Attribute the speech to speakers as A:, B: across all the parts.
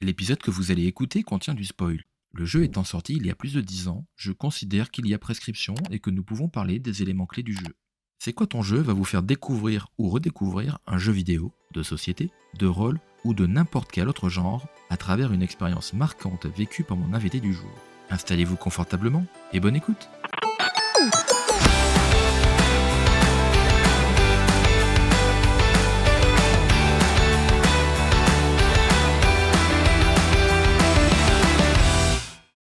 A: L'épisode que vous allez écouter contient du spoil. Le jeu étant sorti il y a plus de 10 ans, je considère qu'il y a prescription et que nous pouvons parler des éléments clés du jeu. C'est quoi ton jeu va vous faire découvrir ou redécouvrir un jeu vidéo, de société, de rôle ou de n'importe quel autre genre à travers une expérience marquante vécue par mon invité du jour. Installez-vous confortablement et bonne écoute.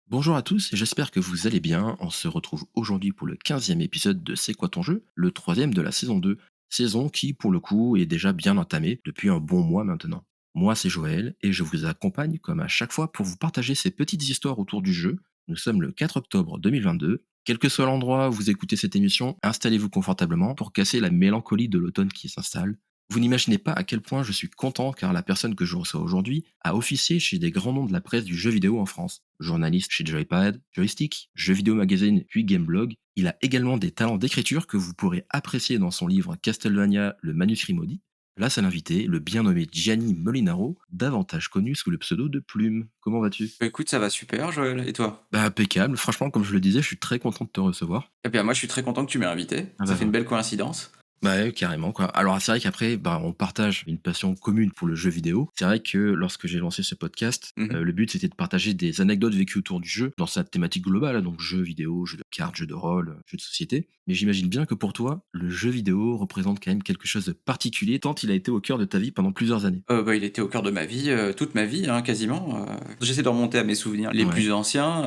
A: Bonjour à tous et j'espère que vous allez bien. On se retrouve aujourd'hui pour le 15e épisode de C'est quoi ton jeu, le troisième de la saison 2. Saison qui, pour le coup, est déjà bien entamée depuis un bon mois maintenant. Moi, c'est Joël et je vous accompagne comme à chaque fois pour vous partager ces petites histoires autour du jeu. Nous sommes le 4 octobre 2022. Quel que soit l'endroit où vous écoutez cette émission, installez-vous confortablement pour casser la mélancolie de l'automne qui s'installe. Vous n'imaginez pas à quel point je suis content car la personne que je reçois aujourd'hui a officié chez des grands noms de la presse du jeu vidéo en France. Journaliste chez Joypad, Joystick, Jeux Vidéo Magazine puis Gameblog, il a également des talents d'écriture que vous pourrez apprécier dans son livre Castlevania, le manuscrit maudit. Place à l'invité, le bien nommé Gianni Molinaro, davantage connu sous le pseudo de Plume. Comment vas-tu?
B: Bah, écoute, ça va super, Joël. Et toi?
A: Bah impeccable, franchement comme je le disais, je suis très content de te recevoir.
B: Eh bien, moi, je suis très content que tu m'aies invité.
A: Ah
B: Ça
A: bah
B: fait une
A: voilà.
B: belle coïncidence.
A: Bah ouais, carrément quoi. Alors c'est vrai qu'après, bah, on partage une passion commune pour le jeu vidéo. C'est vrai que lorsque j'ai lancé ce podcast,
B: Mhm.
A: le but c'était de partager des anecdotes vécues autour du jeu dans sa thématique globale, hein, donc jeux vidéo, jeux de cartes, jeux de rôle, jeux de société. Mais j'imagine bien que pour toi, le jeu vidéo représente quand même quelque chose de particulier tant il a été au cœur de ta vie pendant plusieurs années.
B: Bah, il était au cœur de ma vie, toute ma vie, hein, quasiment. J'essaie de remonter à mes souvenirs les
A: Ouais.
B: plus anciens.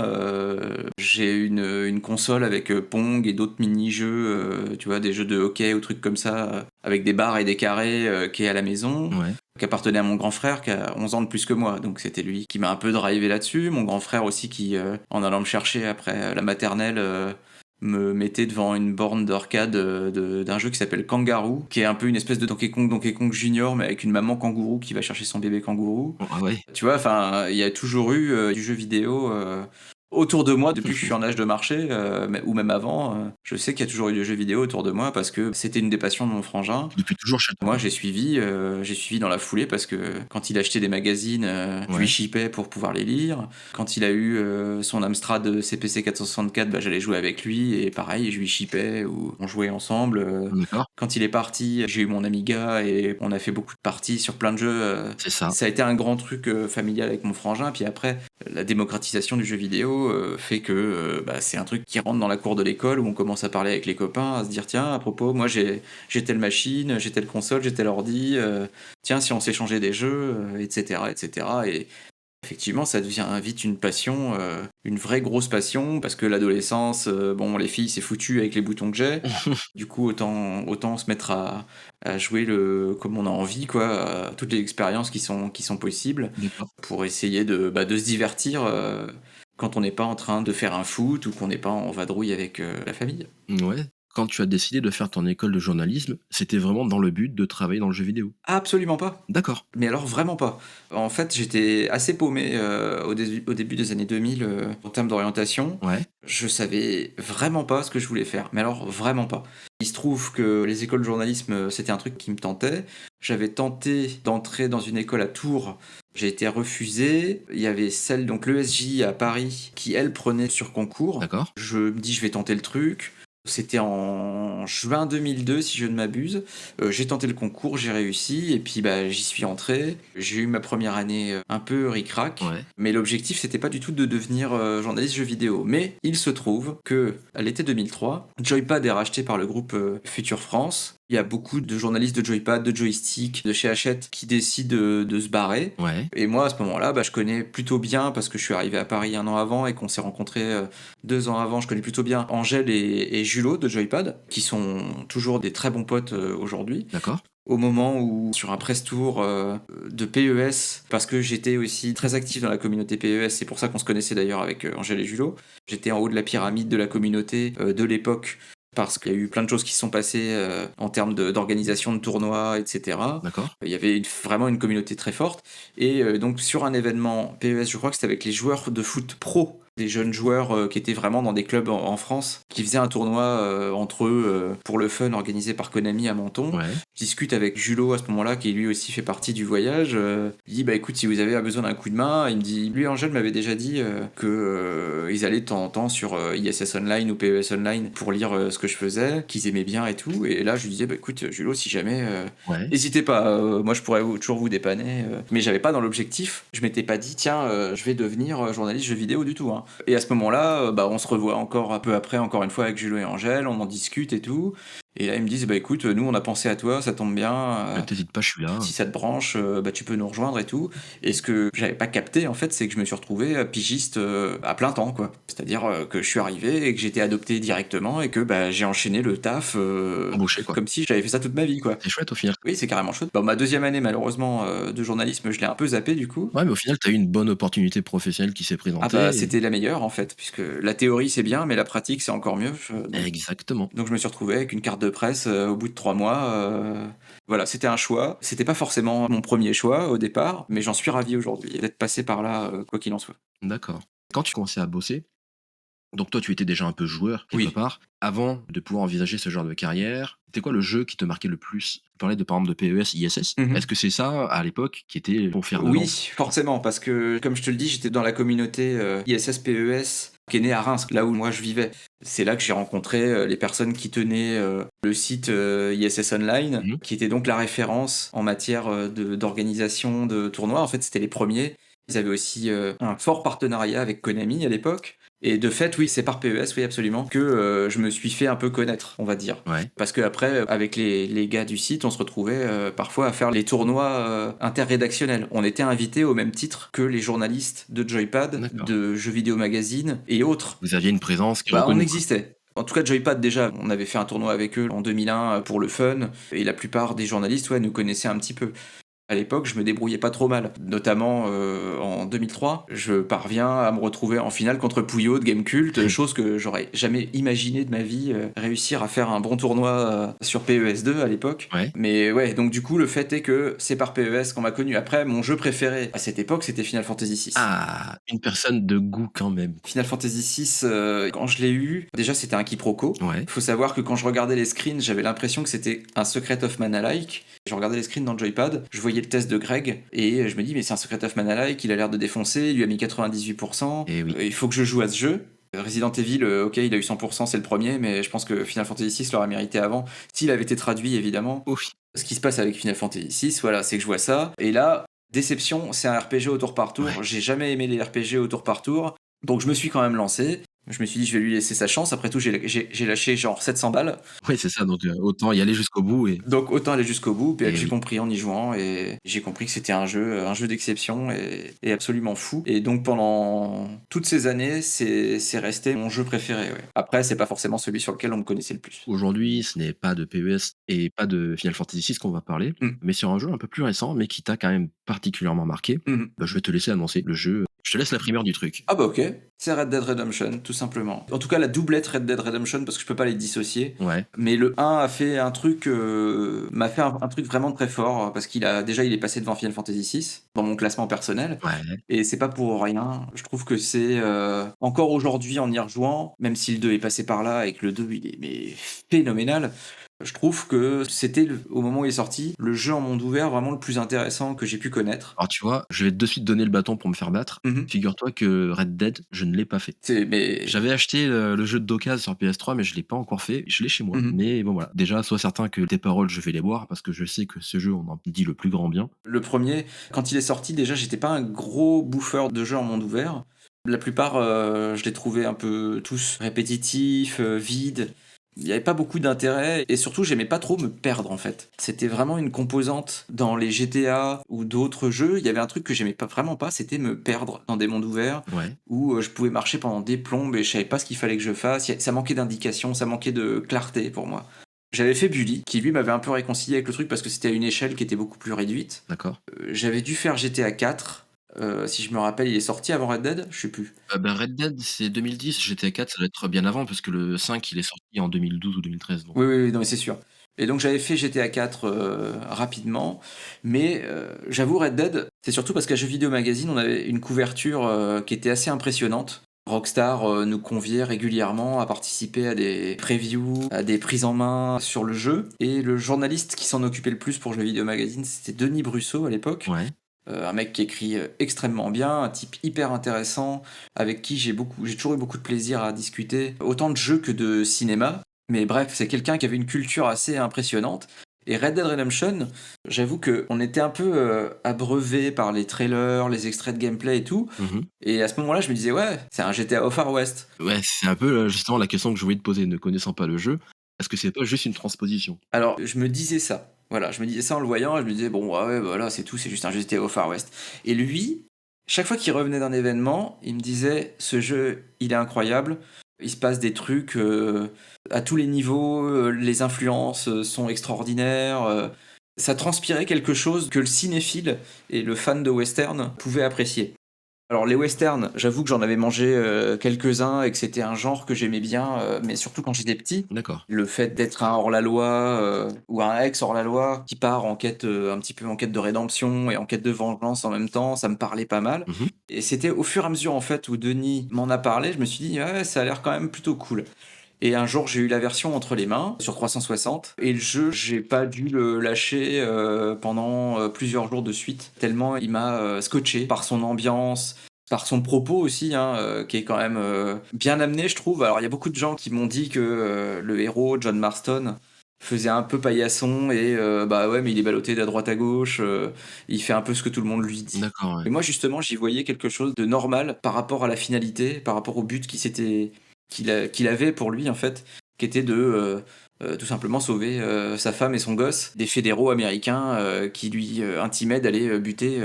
B: J'ai une console avec Pong et d'autres mini-jeux, tu vois, des jeux de hockey ou trucs comme ça, avec des barres et des carrés, qui est à la maison,
A: Ouais.
B: qui appartenait à mon grand frère qui a 11 ans de plus que moi. Donc c'était lui qui m'a un peu drivé là-dessus. Mon grand frère aussi qui, en allant me chercher après la maternelle, me mettait devant une borne d'arcade d'un jeu qui s'appelle Kangaroo, qui est un peu une espèce de Donkey Kong Junior, mais avec une maman kangourou qui va chercher son bébé kangourou.
A: Ah ouais.
B: Tu vois, enfin, il y a toujours eu du jeu vidéo autour de moi depuis que je suis en âge de marcher, ou même avant. Je sais qu'il y a toujours eu du jeu vidéo autour de moi parce que c'était une des passions de mon frangin.
A: Depuis toujours chez toi
B: Moi,
A: quoi.
B: j'ai suivi dans la foulée parce que quand il achetait des magazines, je lui
A: Ouais.
B: shippais pour pouvoir les lire. Quand il a eu son Amstrad CPC 464, bah, j'allais jouer avec lui et pareil, je lui shippais ou on jouait ensemble.
A: D'accord.
B: Quand il est parti, j'ai eu mon Amiga et on a fait beaucoup de parties sur plein de jeux.
A: C'est ça.
B: Ça a été un grand truc familial avec mon frangin. Puis après, la démocratisation du jeu vidéo fait que bah, c'est un truc qui rentre dans la cour de l'école où on commence à parler avec les copains, à se dire tiens, à propos, moi j'ai telle machine, j'ai telle console, j'ai tel ordi, tiens, si on s'échangeait des jeux, etc., etc. Et effectivement, ça devient vite une passion, une vraie grosse passion, parce que l'adolescence, bon, les filles, c'est foutu avec les boutons que j'ai. Du coup, autant se mettre à jouer comme on a envie, quoi, à toutes les expériences qui sont possibles,
A: D'accord.
B: pour essayer de se divertir quand on n'est pas en train de faire un foot ou qu'on n'est pas en vadrouille avec la famille.
A: Ouais. Quand tu as décidé de faire ton école de journalisme, c'était vraiment dans le but de travailler dans le jeu vidéo.
B: Absolument pas.
A: D'accord.
B: Mais alors vraiment pas. En fait, j'étais assez paumé au début des années 2000 en termes d'orientation.
A: Ouais.
B: Je savais vraiment pas ce que je voulais faire. Mais alors vraiment pas. Il se trouve que les écoles de journalisme, c'était un truc qui me tentait. J'avais tenté d'entrer dans une école à Tours. J'ai été refusé. Il y avait celle, donc l'ESJ à Paris, qui elle prenait sur concours.
A: D'accord.
B: Je me dis, je vais tenter le truc. C'était en juin 2002, si je ne m'abuse. J'ai tenté le concours, j'ai réussi, et puis bah, j'y suis entré. J'ai eu ma première année un peu ric-rac,
A: Ouais.
B: mais l'objectif, c'était pas du tout de devenir journaliste jeux vidéo. Mais il se trouve que, à l'été 2003, Joypad est racheté par le groupe Future France. Il y a beaucoup de journalistes de Joypad, de Joystick, de chez Hachette qui décident de se barrer.
A: Ouais.
B: Et moi, à ce moment-là, bah, je connais plutôt bien, parce que je suis arrivé à Paris un an avant et qu'on s'est rencontrés 2 ans avant, je connais plutôt bien Angèle et Julot de Joypad, qui sont toujours des très bons potes aujourd'hui.
A: D'accord.
B: Au moment où, sur un press tour de PES, parce que j'étais aussi très actif dans la communauté PES, c'est pour ça qu'on se connaissait d'ailleurs avec Angèle et Julot, j'étais en haut de la pyramide de la communauté de l'époque, parce qu'il y a eu plein de choses qui se sont passées en termes d'organisation de tournois, etc.
A: D'accord.
B: Il y avait vraiment une communauté très forte. Et donc sur un événement PES, je crois que c'était avec les joueurs de foot pro des jeunes joueurs qui étaient vraiment dans des clubs en France, qui faisaient un tournoi entre eux pour le fun organisé par Konami à Menton.
A: Ouais.
B: Je discute avec Julot à ce moment-là, qui lui aussi fait partie du voyage. Il dit bah écoute, si vous avez besoin d'un coup de main, il me dit, lui Angèle m'avait déjà dit que ils allaient de temps en temps sur ISS Online ou PES Online pour lire ce que je faisais, qu'ils aimaient bien et tout. Et là je lui disais bah écoute Julot, si jamais
A: Ouais.
B: n'hésitez pas, moi je pourrais toujours vous dépanner. Mais j'avais pas dans l'objectif, je m'étais pas dit tiens je vais devenir journaliste jeux vidéo du tout. Hein. Et à ce moment-là, bah, on se revoit encore un peu après, encore une fois avec Julot et Angèle, on en discute et tout. Et là ils me disent bah écoute, nous on a pensé à toi, ça tombe bien.
A: T'hésites pas, je suis là.
B: Si ça te branche, bah, tu peux nous rejoindre et tout. Et ce que j'avais pas capté, en fait, c'est que je me suis retrouvé pigiste à plein temps, quoi. C'est-à-dire que je suis arrivé et que j'ai été adopté directement et que bah, j'ai enchaîné le taf
A: Embauché, quoi.
B: comme si j'avais fait ça toute ma vie, quoi.
A: C'est chouette au final.
B: Oui, c'est carrément chouette. Bon, ma deuxième année, malheureusement, de journalisme, je l'ai un peu zappé du coup.
A: Ouais, mais au final, t'as eu une bonne opportunité professionnelle qui s'est
B: Ah bah,
A: présentée.
B: c'était la meilleure en fait, puisque la théorie c'est bien, mais la pratique c'est encore mieux.
A: Exactement.
B: Donc je me suis retrouvé avec une carte de presse au bout de 3 mois. Voilà, c'était un choix. C'était pas forcément mon premier choix au départ, mais j'en suis ravi aujourd'hui d'être passé par là, quoi qu'il en soit.
A: D'accord. Quand tu commençais à bosser, donc toi, tu étais déjà un peu joueur quelque
B: Oui.
A: part. Avant de pouvoir envisager ce genre de carrière, c'était quoi le jeu qui te marquait le plus? Tu parlais de par exemple de PES, ISS. Est-ce
B: Mhm.
A: que c'est ça, à l'époque, qui était ton fer de lance?
B: Oui, forcément, parce que comme je te le dis, j'étais dans la communauté ISS PES qui est née à Reims, là où moi je vivais. C'est là que j'ai rencontré les personnes qui tenaient le site ISS Online,
A: Mmh.
B: qui était donc la référence en matière d'organisation de tournois. En fait, c'était les premiers. Ils avaient aussi un fort partenariat avec Konami à l'époque. Et de fait, oui, c'est par PES, oui, absolument, que je me suis fait un peu connaître, on va dire.
A: Ouais,
B: Parce que après, avec les gars du site, on se retrouvait parfois à faire les tournois interrédactionnels. On était invités au même titre que les journalistes de Joypad,
A: d'accord.
B: de Jeux Vidéo Magazine et autres.
A: Vous aviez une présence qui est
B: Bah, on
A: reconnue, quoi.
B: existait. En tout cas, Joypad déjà, on avait fait un tournoi avec eux en 2001 pour le fun, et la plupart des journalistes ouais, nous connaissaient un petit peu. À l'époque, je me débrouillais pas trop mal. Notamment en 2003, je parviens à me retrouver en finale contre Pouillot de Gamecult, chose que j'aurais jamais imaginé de ma vie, réussir à faire un bon tournoi sur PES2 à l'époque.
A: Ouais.
B: Mais ouais, donc du coup, le fait est que c'est par PES qu'on m'a connu. Après, mon jeu préféré à cette époque, c'était Final Fantasy VI.
A: Ah! Une personne de goût quand même.
B: Final Fantasy VI, quand je l'ai eu, déjà c'était un quiproquo.
A: Ouais.
B: Il faut savoir que quand je regardais les screens, j'avais l'impression que c'était un Secret of Mana-like. Je regardais les screens dans le joypad, je voyais le test de Greg, et je me dis, mais c'est un Secret of Mana-like, il a l'air de défoncer, il lui a mis 98%,
A: Et oui.
B: il faut que je joue à ce jeu. Resident Evil, ok, il a eu 100%, c'est le premier, mais je pense que Final Fantasy VI l'aurait mérité avant, s'il avait été traduit évidemment.
A: Oh oui.
B: Ce qui se passe avec Final Fantasy VI, voilà, c'est que je vois ça, et là, déception, c'est un RPG au tour par tour,
A: Ouais.
B: j'ai jamais aimé les RPG au tour par tour, donc je me suis quand même lancé. Je me suis dit, je vais lui laisser sa chance. Après tout, j'ai lâché genre 700 balles.
A: Ouais, c'est ça, donc autant y aller jusqu'au bout et
B: Donc autant aller jusqu'au bout. Puis
A: et
B: j'ai
A: oui.
B: compris en y jouant et j'ai compris que c'était un jeu d'exception et absolument fou. Et donc pendant toutes ces années, c'est resté mon jeu préféré. Ouais. Après, c'est pas forcément celui sur lequel on me connaissait le plus.
A: Aujourd'hui, ce n'est pas de PES et pas de Final Fantasy VI qu'on va parler,
B: Mm.
A: mais sur un jeu un peu plus récent, mais qui t'a quand même particulièrement marqué.
B: Mhm.
A: Bah, je vais te laisser annoncer le jeu. Je te laisse la primeur du truc.
B: Ah bah ok, c'est Red Dead Redemption, tout simplement. En tout cas, la doublette Red Dead Redemption, parce que je peux pas les dissocier.
A: Ouais.
B: Mais le 1 a fait un truc, m'a fait un truc vraiment très fort, parce qu'il a déjà il est passé devant Final Fantasy VI, dans mon classement personnel.
A: Ouais.
B: Et c'est pas pour rien. Je trouve que c'est encore aujourd'hui en y rejouant, même si le 2 est passé par là et que le 2 il est mais phénoménal. Je trouve que c'était au moment où il est sorti le jeu en monde ouvert vraiment le plus intéressant que j'ai pu connaître.
A: Alors tu vois, je vais de suite donner le bâton pour me faire battre.
B: Mhm.
A: Figure-toi que Red Dead, je ne l'ai pas fait.
B: C'est mais
A: J'avais acheté le jeu d'occasion sur PS3, mais je l'ai pas encore fait. Je l'ai chez moi.
B: Mhm.
A: Mais bon voilà. Déjà, sois certain que tes paroles, je vais les boire parce que je sais que ce jeu, on en dit le plus grand bien.
B: Le premier, quand il est sorti, déjà j'étais pas un gros bouffeur de jeux en monde ouvert. La plupart, je les trouvais un peu tous répétitifs, vides. Il n'y avait pas beaucoup d'intérêt et surtout j'aimais pas trop me perdre en fait. C'était vraiment une composante dans les GTA ou d'autres jeux. Il y avait un truc que j'aimais pas vraiment pas, c'était me perdre dans des mondes ouverts
A: Ouais.
B: où je pouvais marcher pendant des plombes et je savais pas ce qu'il fallait que je fasse. Ça manquait d'indications, ça manquait de clarté pour moi. J'avais fait Bully, qui lui m'avait un peu réconcilié avec le truc parce que c'était à une échelle qui était beaucoup plus réduite.
A: D'accord.
B: J'avais dû faire GTA 4. Si je me rappelle, il est sorti avant Red Dead, je sais plus.
A: Bah, Red Dead, c'est 2010. GTA 4, ça doit être bien avant parce que le 5, il est sorti en 2012 ou 2013. Donc.
B: Oui, oui, oui, non, mais c'est sûr. Et donc j'avais fait GTA 4 rapidement, mais j'avoue Red Dead, c'est surtout parce qu'à Jeux Vidéo Magazine, on avait une couverture qui était assez impressionnante. Rockstar nous conviait régulièrement à participer à des previews, à des prises en main sur le jeu. Et le journaliste qui s'en occupait le plus pour Jeux Vidéo Magazine, c'était Denis Brusseau à l'époque.
A: Ouais,
B: Un mec qui écrit extrêmement bien, un type hyper intéressant, avec qui j'ai toujours eu beaucoup de plaisir à discuter, autant de jeux que de cinéma. Mais bref, c'est quelqu'un qui avait une culture assez impressionnante. Et Red Dead Redemption, j'avoue qu'on était un peu abreuvé par les trailers, les extraits de gameplay et tout.
A: mmh.
B: Et à ce moment-là, je me disais, ouais, c'est un GTA au Far West.
A: Ouais, c'est un peu, justement la question que je voulais te poser, ne connaissant pas le jeu. Est-ce que c'est pas juste une transposition?
B: Alors, je me disais ça. Voilà, je me disais ça en le voyant, et je me disais, bon, ouais, voilà, c'est tout, c'est juste un jeu GTA au Far West. Et lui, chaque fois qu'il revenait d'un événement, il me disait, ce jeu, il est incroyable, il se passe des trucs à tous les niveaux, les influences sont extraordinaires, ça transpirait quelque chose que le cinéphile et le fan de western pouvaient apprécier. Alors les westerns, j'avoue que j'en avais mangé, quelques-uns et que c'était un genre que j'aimais bien, mais surtout quand j'étais petit.
A: D'accord.
B: Le fait d'être un hors-la-loi, ou un ex hors-la-loi qui part en quête, un petit peu en quête de rédemption et en quête de vengeance en même temps, ça me parlait pas mal.
A: Mmh.
B: Et c'était au fur et à mesure en fait où Denis m'en a parlé, je me suis dit: «Ouais, ça a l'air quand même plutôt cool». Et un jour, j'ai eu la version entre les mains sur 360 et le jeu, j'ai pas dû le lâcher, pendant, plusieurs jours de suite, tellement il m'a, scotché par son ambiance, par son propos aussi, hein, qui est quand même, bien amené, je trouve. Alors il y a beaucoup de gens qui m'ont dit que, le héros, John Marston, faisait un peu paillasson et bah, ouais, mais il est ballotté d'à droite à gauche, il fait un peu ce que tout le monde lui dit.
A: D'accord, ouais.
B: Et moi, justement, j'y voyais quelque chose de normal par rapport à la finalité, par rapport au but qu'il avait pour lui en fait, qui était de tout simplement sauver sa femme et son gosse des fédéraux américains qui lui intimaient d'aller buter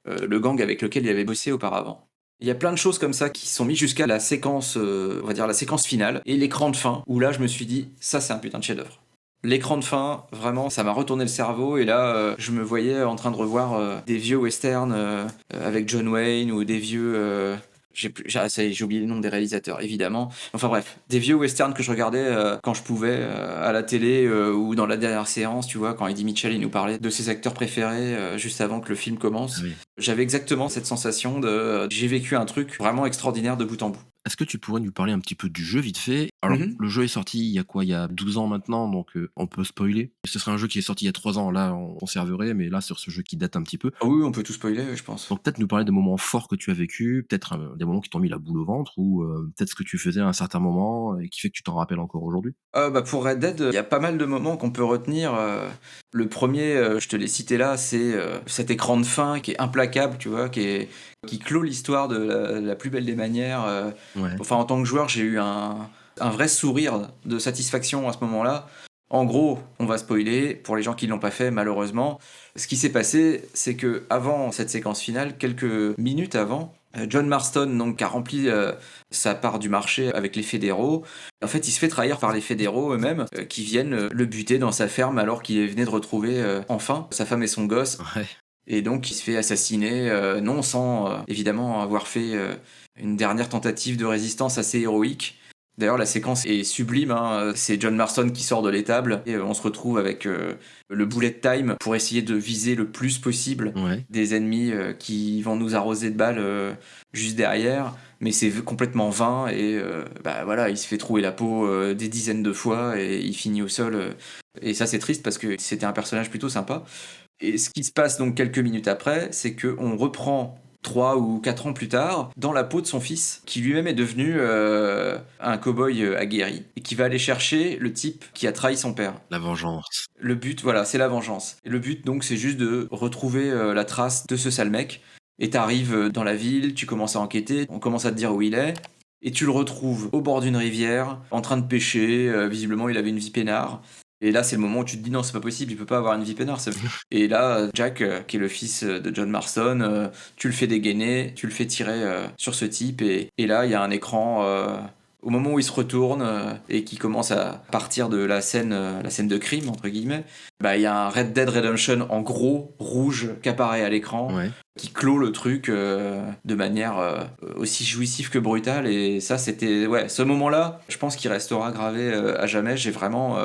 B: le gang avec lequel il avait bossé auparavant. Il y a plein de choses comme ça qui sont mises jusqu'à la séquence, on va dire la séquence finale et l'écran de fin où là je me suis dit ça c'est un putain de chef-d'œuvre. L'écran de fin, vraiment, ça m'a retourné le cerveau et là, je me voyais en train de revoir des vieux westerns avec John Wayne ou des vieux ça y est, j'ai oublié le nom des réalisateurs, évidemment. Enfin bref, des vieux westerns que je regardais quand je pouvais à la télé ou dans la dernière séance, tu vois, quand Eddie Mitchell il nous parlait de ses acteurs préférés juste avant que le film
A: Ah
B: commence.
A: oui.
B: J'avais exactement cette sensation de j'ai vécu un truc vraiment extraordinaire de bout en bout.
A: Est-ce que tu pourrais nous parler un petit peu du jeu vite fait? Alors,
B: Mhm.
A: le jeu est sorti il y a quoi? Il y a 12 ans maintenant, donc on peut spoiler. Ce serait un jeu qui est sorti il y a 3 ans, là, on conserverait, mais là, sur ce jeu qui date un petit peu.
B: Ah oui, on peut tout spoiler, je pense.
A: Donc peut-être nous parler des moments forts que tu as vécus, peut-être, des moments qui t'ont mis la boule au ventre ou peut-être ce que tu faisais à un certain moment et qui fait que tu t'en rappelles encore aujourd'hui?
B: Bah, pour Red Dead, il y a pas mal de moments qu'on peut retenir, le premier je te l'ai cité là, c'est, cet écran de fin qui est implacable, tu vois? Qui clôt l'histoire de la plus belle des manières,
A: Ouais,
B: enfin, en tant que joueur, j'ai eu un vrai sourire de satisfaction à ce moment-là. En gros, on va spoiler, pour les gens qui l'ont pas fait malheureusement. Ce qui s'est passé, c'est que avant cette séquence finale, quelques minutes avant, John Marston donc qui a rempli, sa part du marché avec les fédéraux. En fait, il se fait trahir par les fédéraux eux-mêmes, qui viennent, le buter dans sa ferme alors qu'il venait de retrouver, enfin, sa femme et son gosse.
A: ouais,
B: Et donc il se fait assassiner, non sans, évidemment avoir fait, une dernière tentative de résistance assez héroïque. D'ailleurs la séquence est sublime, hein, c'est John Marston qui sort de l'étable et on se retrouve avec, le bullet time pour essayer de viser le plus possible
A: ouais.
B: des ennemis, qui vont nous arroser de balles, juste derrière. Mais c'est complètement vain et bah, voilà, il se fait trouer la peau, des dizaines de fois et il finit au sol, et ça c'est triste parce que c'était un personnage plutôt sympa. Et ce qui se passe donc quelques minutes après, c'est qu'on reprend 3 ou 4 ans plus tard, dans la peau de son fils, qui lui-même est devenu un cow-boy aguerri, et qui va aller chercher le type qui a trahi son père.
A: La vengeance.
B: Le but, voilà, c'est la vengeance. Et le but, donc, c'est juste de retrouver la trace de ce sale mec. Et t'arrives dans la ville, tu commences à enquêter, on commence à te dire où il est, et tu le retrouves au bord d'une rivière, en train de pêcher, visiblement il avait une vie peinard. Et là, c'est le moment où tu te dis non, c'est pas possible, il peut pas avoir une vie peinard. Et là, Jack, qui est le fils de John Marston, tu le fais dégainer, tu le fais tirer sur ce type, et là, il y a un écran. Au moment où il se retourne et qui commence à partir de la scène de crime entre guillemets, bah il y a un Red Dead Redemption en gros rouge qui apparaît à l'écran,
A: Ouais.
B: qui clôt le truc de manière aussi jouissive que brutale. Et ça, c'était ouais, ce moment-là, je pense qu'il restera gravé à jamais. J'ai vraiment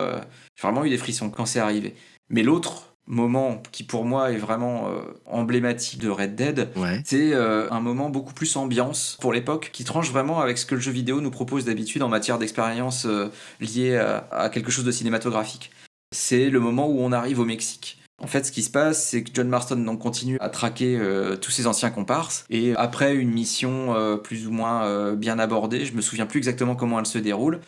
B: eu des frissons quand c'est arrivé. Mais l'autre moment qui pour moi est vraiment emblématique de Red Dead,
A: Ouais.
B: c'est un moment beaucoup plus ambiance pour l'époque, qui tranche vraiment avec ce que le jeu vidéo nous propose d'habitude en matière d'expérience liée à quelque chose de cinématographique. C'est le moment où on arrive au Mexique. En fait, ce qui se passe, c'est que John Marston donc continue à traquer tous ses anciens comparses, et après une mission plus ou moins bien abordée, je me souviens plus exactement comment elle se déroule,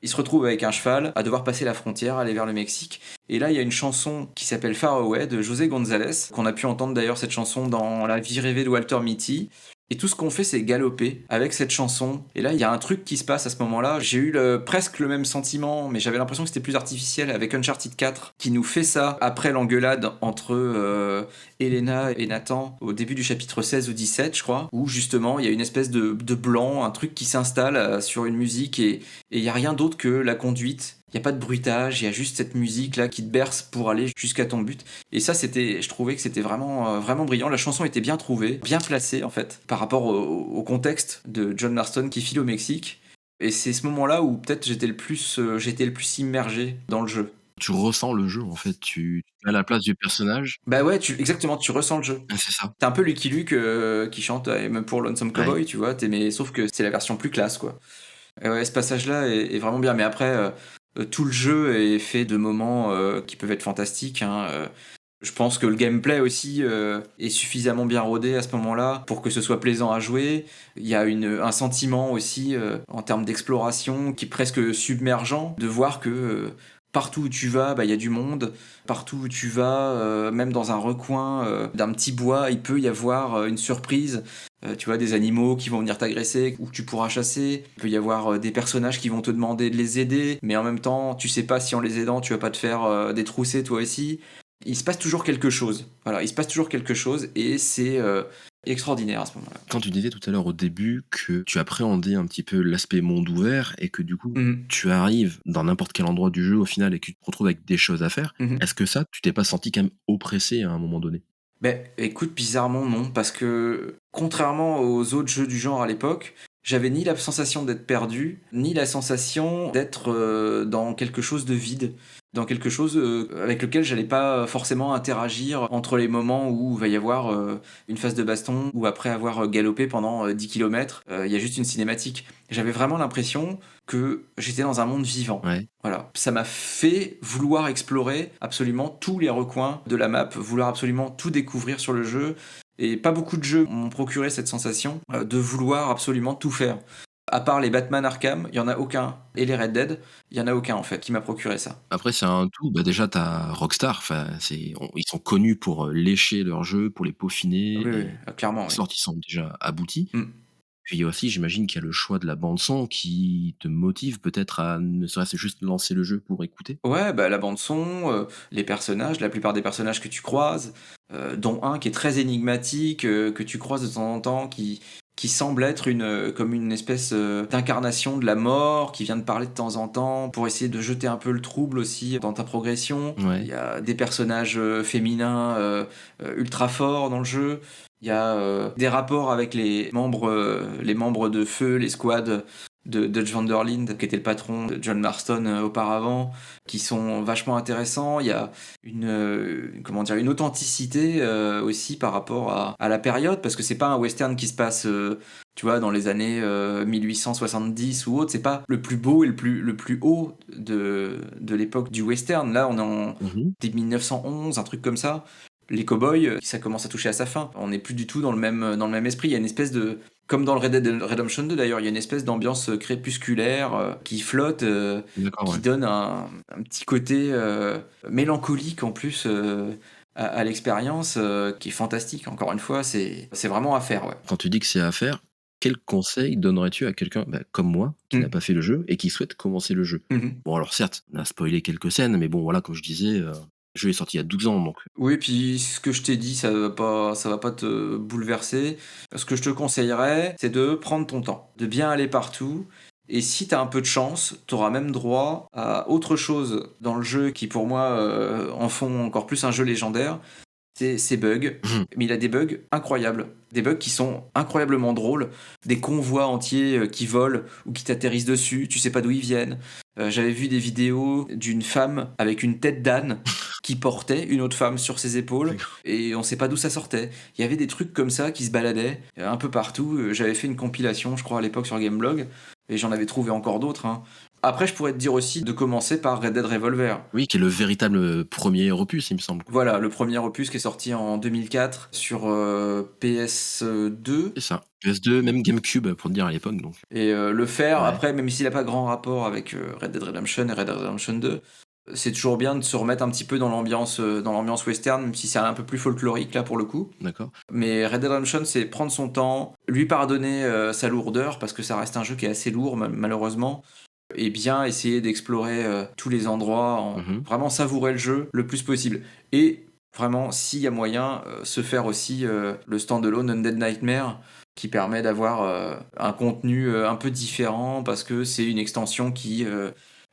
B: il se retrouve avec un cheval à devoir passer la frontière, aller vers le Mexique. Et là, il y a une chanson qui s'appelle Far Away de José González, qu'on a pu entendre d'ailleurs cette chanson dans La vie rêvée de Walter Mitty. Et tout ce qu'on fait, c'est galoper avec cette chanson. Et là, il y a un truc qui se passe à ce moment-là. J'ai eu presque le même sentiment, mais j'avais l'impression que c'était plus artificiel avec Uncharted 4, qui nous fait ça après l'engueulade entre Elena et Nathan au début du chapitre 16 ou 17, je crois, où justement, il y a une espèce de blanc, un truc qui s'installe sur une musique, et il n'y a rien d'autre que la conduite. Il n'y a pas de bruitage, il y a juste cette musique là qui te berce pour aller jusqu'à ton but. Et ça, je trouvais que c'était vraiment brillant. La chanson était bien trouvée, bien placée en fait, par rapport au contexte de John Marston qui file au Mexique. Et c'est ce moment-là où peut-être j'étais le plus immergé dans le jeu.
A: Tu ressens le jeu, en fait, tu es à la place du personnage.
B: Bah ouais, exactement, tu ressens le jeu.
A: C'est ça.
B: T'es un peu Lucky Luke qui chante même pour Lonesome
A: Ouais.
B: Cowboy, tu vois, mais sauf que c'est la version plus classe, quoi. Et ouais, ce passage-là est vraiment bien. Mais après, tout le jeu est fait de moments qui peuvent être fantastiques, hein. Je pense que le gameplay aussi est suffisamment bien rodé à ce moment-là pour que ce soit plaisant à jouer. Il y a un sentiment aussi en termes d'exploration qui est presque submergent, de voir que partout où tu vas, bah, il y a du monde. Partout où tu vas, même dans un recoin d'un petit bois, il peut y avoir une surprise. Tu vois, des animaux qui vont venir t'agresser ou que tu pourras chasser. Il peut y avoir des personnages qui vont te demander de les aider, mais en même temps, tu sais pas si en les aidant, tu vas pas te faire détrousser toi aussi. Il se passe toujours quelque chose. Voilà, il se passe toujours quelque chose, et c'est extraordinaire à ce moment-là.
A: Quand tu disais tout à l'heure au début que tu appréhendais un petit peu l'aspect monde ouvert et que du coup,
B: Mmh.
A: tu arrives dans n'importe quel endroit du jeu au final et que tu te retrouves avec des choses à faire,
B: Mmh.
A: est-ce que ça, tu t'es pas senti quand même oppressé à un moment donné?
B: Beh, écoute, bizarrement non, parce que contrairement aux autres jeux du genre à l'époque, j'avais ni la sensation d'être perdu, ni la sensation d'être dans quelque chose de vide, dans quelque chose avec lequel j'allais pas forcément interagir entre les moments où il va y avoir une phase de baston ou après avoir galopé pendant 10 km, il y a juste une cinématique. J'avais vraiment l'impression que j'étais dans un monde vivant.
A: Ouais.
B: Voilà, ça m'a fait vouloir explorer absolument tous les recoins de la map, vouloir absolument tout découvrir sur le jeu. Et pas beaucoup de jeux m'ont procuré cette sensation de vouloir absolument tout faire. À part les Batman Arkham, il y en a aucun. Et les Red Dead, il y en a aucun en fait qui m'a procuré ça.
A: Après c'est un tout, bah, déjà tu Rockstar, enfin ils sont connus pour, lécher leurs jeux, pour les peaufiner
B: Oui, oui,
A: et
B: clairement,
A: en
B: oui.
A: sorte ils sont déjà aboutis.
B: Mm.
A: Puis il y a aussi, j'imagine qu'il y a le choix de la bande son qui te motive peut-être à ne serait-ce juste lancer le jeu pour écouter?
B: Ouais, bah, la bande son, les personnages, la plupart des personnages que tu croises, dont un qui est très énigmatique, que tu croises de temps en temps, qui semble être comme une espèce, d'incarnation de la mort, qui vient te parler de temps en temps pour essayer de jeter un peu le trouble aussi dans ta progression. Il
A: Ouais,
B: y a des personnages, féminins, ultra forts dans le jeu. Il y a, des rapports avec les membres de feu, les squads de Dutch van der Linde, qui était le patron de John Marston auparavant, qui sont vachement intéressants. Il y a comment dire, une authenticité aussi par rapport à la période, parce que c'est pas un western qui se passe, tu vois, dans les années 1870 ou autre. C'est pas le plus beau et le plus haut de l'époque du western. Là, on est en
A: mmh,
B: dès 1911, un truc comme ça. Les cowboys, ça commence à toucher à sa fin. On n'est plus du tout dans le même esprit. Il y a une espèce de, comme dans le Red Dead Redemption 2 d'ailleurs, il y a une espèce d'ambiance crépusculaire qui flotte,
A: d'accord,
B: qui
A: ouais.
B: donne un petit côté mélancolique en plus à l'expérience, qui est fantastique. Encore une fois, c'est vraiment à faire, ouais.
A: Quand tu dis que c'est à faire, quel conseil donnerais-tu à quelqu'un, bah, comme moi, qui n'a
B: Mm.
A: pas fait le jeu et qui souhaite commencer le jeu?
B: Mhm.
A: Bon alors certes, on a spoilé quelques scènes, mais bon voilà, comme je disais, le jeu est sorti il y a 12 ans donc
B: Oui, puis ce que je t'ai dit, ça va pas te bouleverser. Ce que je te conseillerais, c'est de prendre ton temps, de bien aller partout. Et si tu as un peu de chance, tu auras même droit à autre chose dans le jeu qui, pour moi, en font encore plus un jeu légendaire. c'est ses bugs,
A: Mhm.
B: mais il a des bugs incroyables. Des bugs qui sont incroyablement drôles, des convois entiers qui volent ou qui t'atterrissent dessus, tu sais pas d'où ils viennent. J'avais vu des vidéos d'une femme avec une tête d'âne qui portait une autre femme sur ses épaules
A: D'accord.
B: et on sait pas d'où ça sortait. Il y avait des trucs comme ça qui se baladaient un peu partout. J'avais fait une compilation, je crois, à l'époque sur Gameblog et j'en avais trouvé encore d'autres, hein. Après, je pourrais te dire aussi de commencer par Red Dead Revolver.
A: Oui, qui est le véritable premier opus, il me semble.
B: Voilà, le premier opus qui est sorti en 2004 sur PS2.
A: C'est ça. PS2, même GameCube, pour te dire à l'époque, donc.
B: Et le faire,
A: Ouais,
B: après, même s'il n'a pas grand rapport avec Red Dead Redemption et Red Dead Redemption 2, c'est toujours bien de se remettre un petit peu dans l'ambiance western, même si c'est un peu plus folklorique là pour le coup.
A: d'accord.
B: Mais Red Dead Redemption, c'est prendre son temps, lui pardonner sa lourdeur, parce que ça reste un jeu qui est assez lourd malheureusement, et bien essayer d'explorer tous les endroits,
A: Mhm.
B: vraiment savourer le jeu le plus possible. Et vraiment, s'il y a moyen, se faire aussi le standalone Undead Nightmare, qui permet d'avoir un contenu un peu différent, parce que c'est une extension qui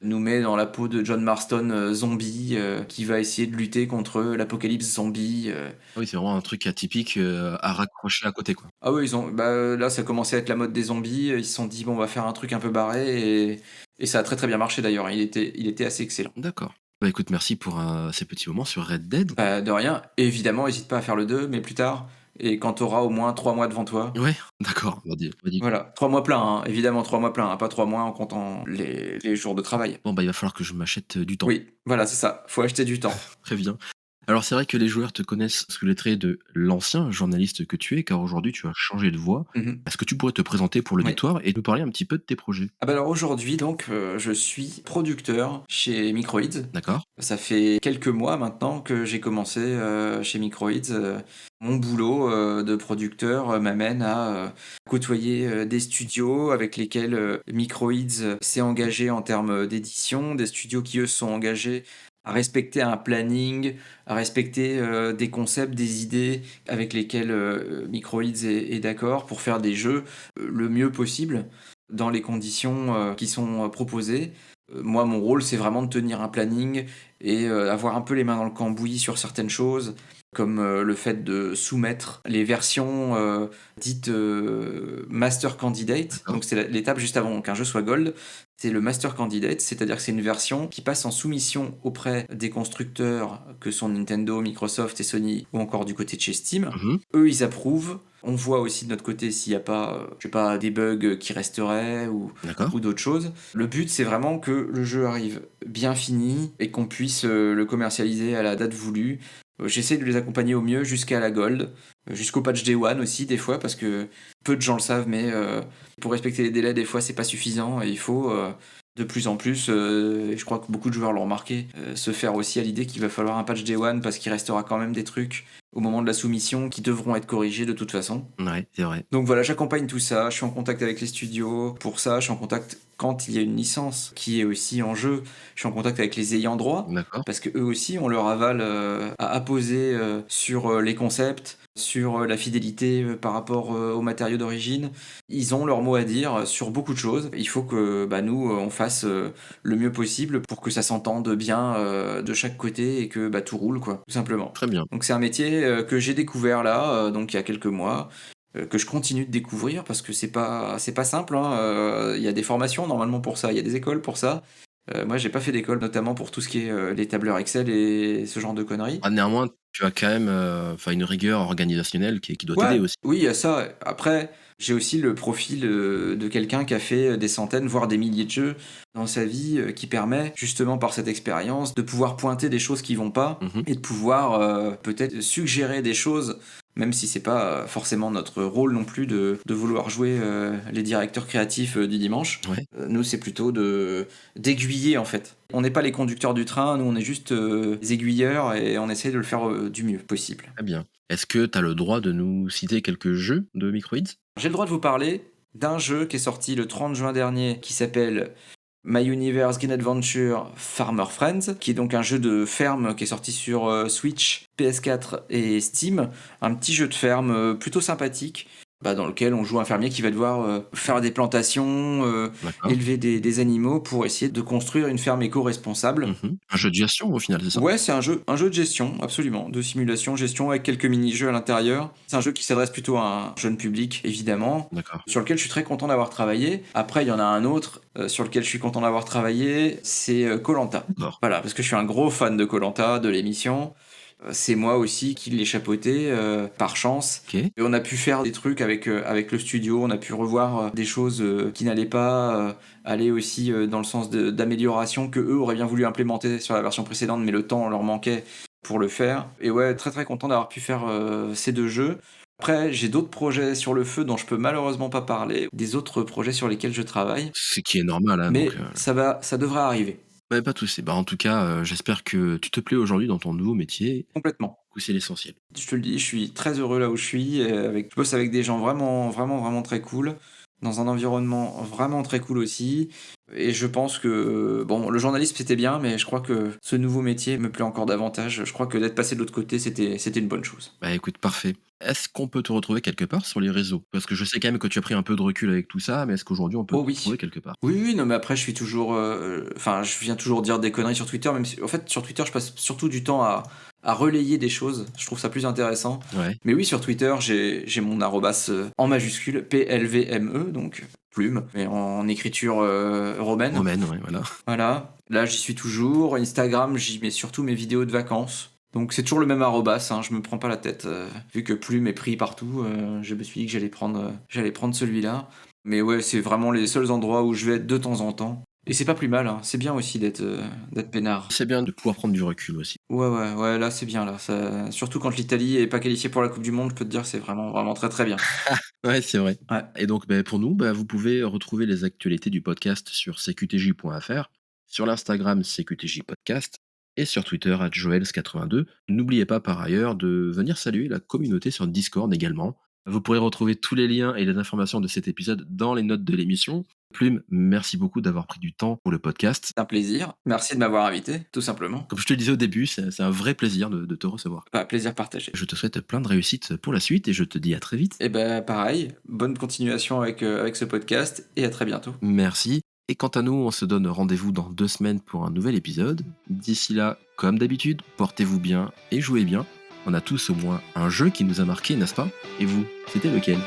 B: nous met dans la peau de John Marston zombie, qui va essayer de lutter contre l'apocalypse zombie.
A: Ah oui, c'est vraiment un truc atypique, à raccrocher à côté, quoi.
B: Ah oui, là, ça commençait à être la mode des zombies. Ils se sont dit, bon, on va faire un truc un peu barré. Et ça a très très bien marché d'ailleurs. Il était assez excellent.
A: D'accord. Bah, écoute, merci pour, ces petits moments sur Red Dead.
B: Bah, de rien. Évidemment, n'hésite pas à faire le 2 mais plus tard. Et quand tu auras au moins 3 mois devant toi.
A: Ouais, d'accord, on va dire
B: Voilà. 3 mois pleins, hein. Évidemment, 3 mois pleins, hein, pas 3 mois en comptant les jours de travail.
A: bon, bah, il va falloir que je m'achète, du temps.
B: Oui, voilà, c'est ça. Faut acheter du temps.
A: Très bien. Alors c'est vrai que les joueurs te connaissent sous les traits de l'ancien journaliste que tu es, car aujourd'hui tu as changé de voix.
B: Mhm.
A: Est-ce que tu pourrais te présenter pour
B: Oui.
A: l'auditoire et nous parler un petit peu de tes projets?
B: Ah bah alors aujourd'hui, donc, je suis producteur chez Microids.
A: D'accord,
B: Ça fait quelques mois maintenant que j'ai commencé chez Microids. Mon boulot de producteur m'amène à côtoyer des studios avec lesquels Microids s'est engagé en termes d'édition, des studios qui eux sont engagés à respecter un planning, à respecter des concepts, des idées avec lesquels Microids est d'accord pour faire des jeux le mieux possible dans les conditions qui sont proposées. Moi, mon rôle, c'est vraiment de tenir un planning et avoir un peu les mains dans le cambouis sur certaines choses, comme le fait de soumettre les versions dites Master Candidate.
A: d'accord.
B: Donc, c'est l'étape juste avant qu'un jeu soit Gold. C'est le Master Candidate, c'est-à-dire que c'est une version qui passe en soumission auprès des constructeurs que sont Nintendo, Microsoft et Sony, ou encore du côté de chez Steam.
A: Mmh.
B: Eux, ils approuvent. On voit aussi de notre côté s'il n'y a pas, je sais pas, des bugs qui resteraient
A: D'accord.
B: ou d'autres choses. Le but, c'est vraiment que le jeu arrive bien fini et qu'on puisse le commercialiser à la date voulue. J'essaie de les accompagner au mieux jusqu'à la Gold, jusqu'au patch Day One aussi, des fois, parce que peu de gens le savent, mais pour respecter les délais, des fois, c'est pas suffisant et il faut de plus en plus, et je crois que beaucoup de joueurs l'ont remarqué, se faire aussi à l'idée qu'il va falloir un patch Day One parce qu'il restera quand même des trucs au moment de la soumission qui devront être corrigés de toute façon.
A: Ouais, c'est vrai.
B: Donc voilà, j'accompagne tout ça, je suis en contact avec les studios pour ça, je suis en contact quand il y a une licence qui est aussi en jeu, je suis en contact avec les ayants droit,
A: D'accord.
B: parce que eux aussi ont leur aval à apposer sur les concepts, sur la fidélité par rapport aux matériaux d'origine. Ils ont leur mot à dire sur beaucoup de choses. Il faut que bah, nous, on fasse le mieux possible pour que ça s'entende bien de chaque côté et que bah, tout roule, quoi, tout simplement.
A: Très bien.
B: Donc c'est un métier que j'ai découvert là, donc il y a quelques mois, que je continue de découvrir parce que c'est pas simple, hein. Il y a des formations normalement pour ça, il y a des écoles pour ça. Moi, j'ai pas fait d'école, notamment pour tout ce qui est les tableurs Excel et ce genre de conneries.
A: Ah, néanmoins, tu as quand même, enfin une rigueur organisationnelle qui doit
B: Ouais,
A: t'aider aussi.
B: oui, il y a ça. Après, j'ai aussi le profil de quelqu'un qui a fait des centaines, voire des milliers de jeux dans sa vie, qui permet justement par cette expérience de pouvoir pointer des choses qui vont pas
A: Mmh.
B: et de pouvoir peut-être suggérer des choses, même si c'est pas forcément notre rôle non plus de vouloir jouer les directeurs créatifs du dimanche.
A: Ouais,
B: Nous, c'est plutôt d'aiguiller en fait. On n'est pas les conducteurs du train, nous on est juste les aiguilleurs et on essaie de le faire du mieux possible.
A: très bien. Est-ce que tu as le droit de nous citer quelques jeux de Microids?
B: J'ai le droit de vous parler d'un jeu qui est sorti le 30 juin dernier qui s'appelle My Universe Green Adventure Farmer Friends, qui est donc un jeu de ferme qui est sorti sur Switch, PS4 et Steam. Un petit jeu de ferme plutôt sympathique dans lequel on joue un fermier qui va devoir faire des plantations,
A: D'accord.
B: élever des animaux pour essayer de construire une ferme éco-responsable.
A: Un jeu de gestion au final, c'est ça?
B: Ouais, c'est un jeu de gestion, absolument, de simulation, gestion avec quelques mini-jeux à l'intérieur. C'est un jeu qui s'adresse plutôt à un jeune public, évidemment,
A: D'accord.
B: sur lequel je suis très content d'avoir travaillé. Après, il y en a un autre sur lequel je suis content d'avoir travaillé, c'est koh.
A: D'accord.
B: Voilà, parce que je suis un gros fan de koh de l'émission. C'est moi aussi qui l'ai chapeauté, par chance.
A: OK.
B: Et on a pu faire des trucs avec le studio, on a pu revoir des choses qui n'allaient pas, aller aussi dans le sens d'amélioration que eux auraient bien voulu implémenter sur la version précédente, mais le temps leur manquait pour le faire. Et ouais, très très content d'avoir pu faire ces 2 jeux. Après, j'ai d'autres projets sur le feu dont je peux malheureusement pas parler, des autres projets sur lesquels je travaille,
A: Ce qui est normal, hein, donc
B: mais ça devrait arriver,
A: ouais, pas de souci. Bah, en tout cas, j'espère que tu te plais aujourd'hui dans ton nouveau métier.
B: complètement.
A: Du coup, c'est l'essentiel.
B: Je te le dis, je suis très heureux là où je suis, je bosse avec des gens vraiment, vraiment, vraiment très cool, dans un environnement vraiment très cool aussi. Et je pense que, bon, le journalisme c'était bien, mais je crois que ce nouveau métier me plaît encore davantage. Je crois que d'être passé de l'autre côté, c'était une bonne chose.
A: Bah, écoute, parfait. Est-ce qu'on peut te retrouver quelque part sur les réseaux? Parce que je sais quand même que tu as pris un peu de recul avec tout ça, mais est-ce qu'aujourd'hui on peut
B: Oh
A: te
B: oui.
A: retrouver quelque part?
B: Oui, oui, non, mais après, je suis toujours. Enfin, je viens toujours dire des conneries sur Twitter, même si. En fait, sur Twitter, je passe surtout du temps à relayer des choses. Je trouve ça plus intéressant.
A: Ouais.
B: Mais oui, sur Twitter, j'ai mon arrobas en majuscule, PLVME, donc plume, mais en écriture romaine.
A: Romaine, ouais, voilà.
B: Voilà. Là, j'y suis toujours. Instagram, j'y mets surtout mes vidéos de vacances. Donc c'est toujours le même arrobas, hein, je me prends pas la tête. Vu que plume est pris partout, je me suis dit que j'allais prendre celui-là. Mais ouais, c'est vraiment les seuls endroits où je vais être de temps en temps. Et c'est pas plus mal, hein. C'est bien aussi d'être peinard.
A: C'est bien de pouvoir prendre du recul aussi.
B: Ouais, ouais, ouais, là c'est bien, là. Surtout quand l'Italie est pas qualifiée pour la Coupe du Monde, je peux te dire, c'est vraiment, vraiment très très bien.
A: Ouais, c'est vrai.
B: Ouais.
A: Et donc, beh, pour nous, bah, vous pouvez retrouver les actualités du podcast sur cqtj.fr, sur l'Instagram CQTJ Podcast et sur Twitter @joels82. N'oubliez pas par ailleurs de venir saluer la communauté sur Discord également. Vous pourrez retrouver tous les liens et les informations de cet épisode dans les notes de l'émission. Plume, merci beaucoup d'avoir pris du temps pour le podcast.
B: C'est un plaisir. Merci de m'avoir invité, tout simplement.
A: Comme je te le disais au début, c'est un vrai plaisir de te recevoir.
B: Bah, plaisir partagé.
A: Je te souhaite plein de réussites pour la suite et je te dis à très vite.
B: Et ben pareil, bonne continuation avec ce podcast et à très bientôt.
A: Merci. Et quant à nous, on se donne rendez-vous dans 2 semaines pour un nouvel épisode. D'ici là, comme d'habitude, portez-vous bien et jouez bien. On a tous au moins un jeu qui nous a marqué, n'est-ce pas? Et vous, c'était lequel?